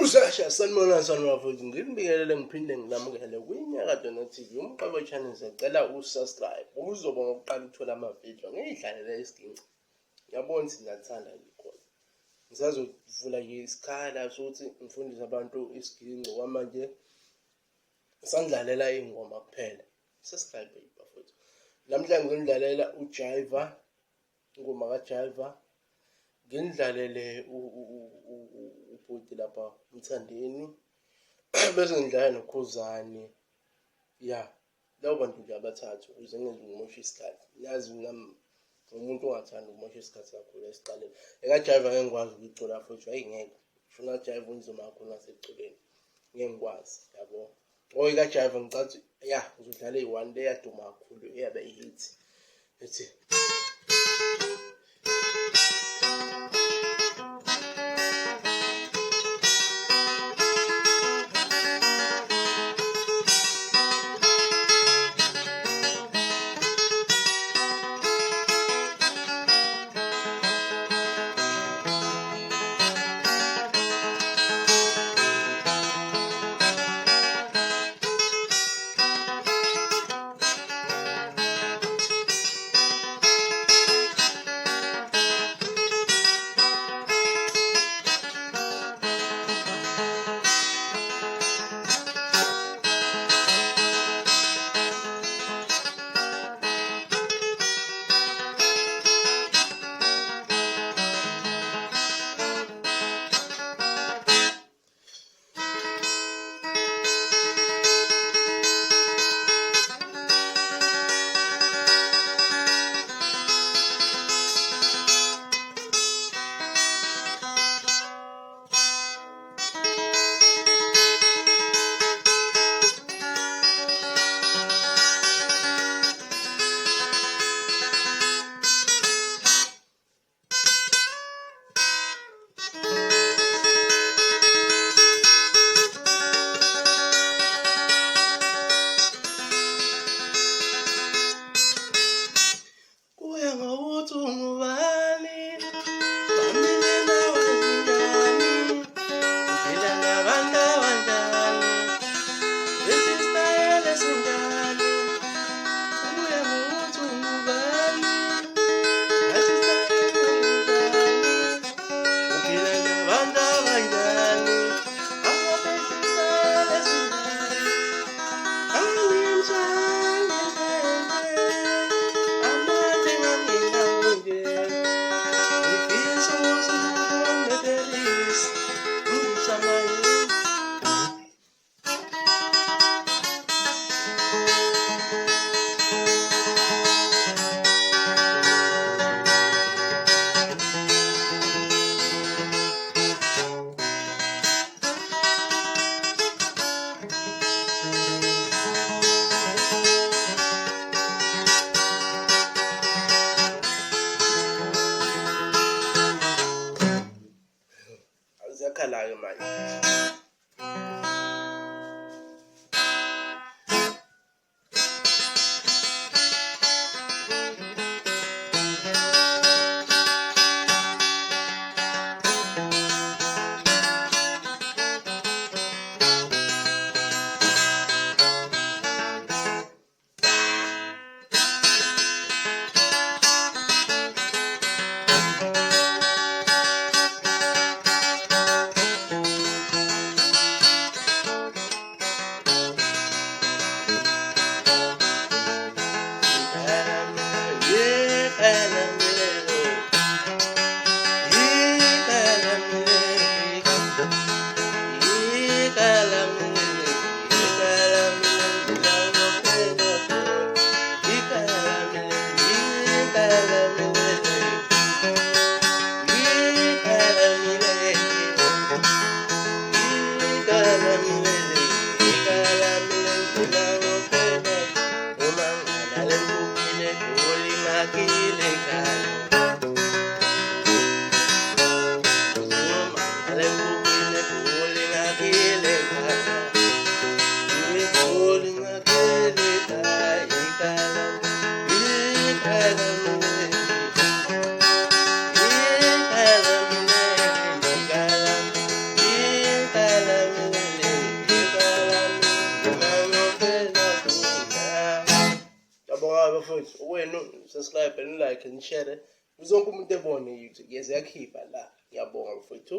Sanibonani bafowethu, ngikubingelele ngiphinde ngilamukele kwiNyakatho TV umqobo channel. Sicela usubscribe uzoba ngokuqala ukuthola amavidiyo ngiyidlalela isiginci. Ngiyabona ukuthi niyathanda likhona. Ngisazovula isikhala sokuthi ngifundise abantu isiginci kwamanje sangidlalela ingoma kuphela. Subscribe bafowethu. Namhlanje ngizodlalela uJaiva, ingoma kaJaiva. Ngindlalele ubhuti lapha Mthandeni bese ngidlala noKhuzani. Ya, labo bantu nje abathathu ukuze ngimoshe isikhathi. Yazi nami umuntu ongathanda ukumosha isikhathi kakhulu esiqaleni. EkaJaiva ngeke ngikwazi ukuyicula futhi ayingeke. Ufuna Jaiva unzima kakhulu ngaseculeni. Ngeke ngikwazi, yabo. Ngoba kaJaiva ngicathi ya ngizodlala i-one le yaduma kakhulu eyabe i-hit. Ethi ziyakhala-ke manje. Ngiyabonga bafowethu. Wena subscribe and like and share. Uzonke umuntu ebone YouTube. Yes, yakhipha la. Ngiyabonga bafowethu.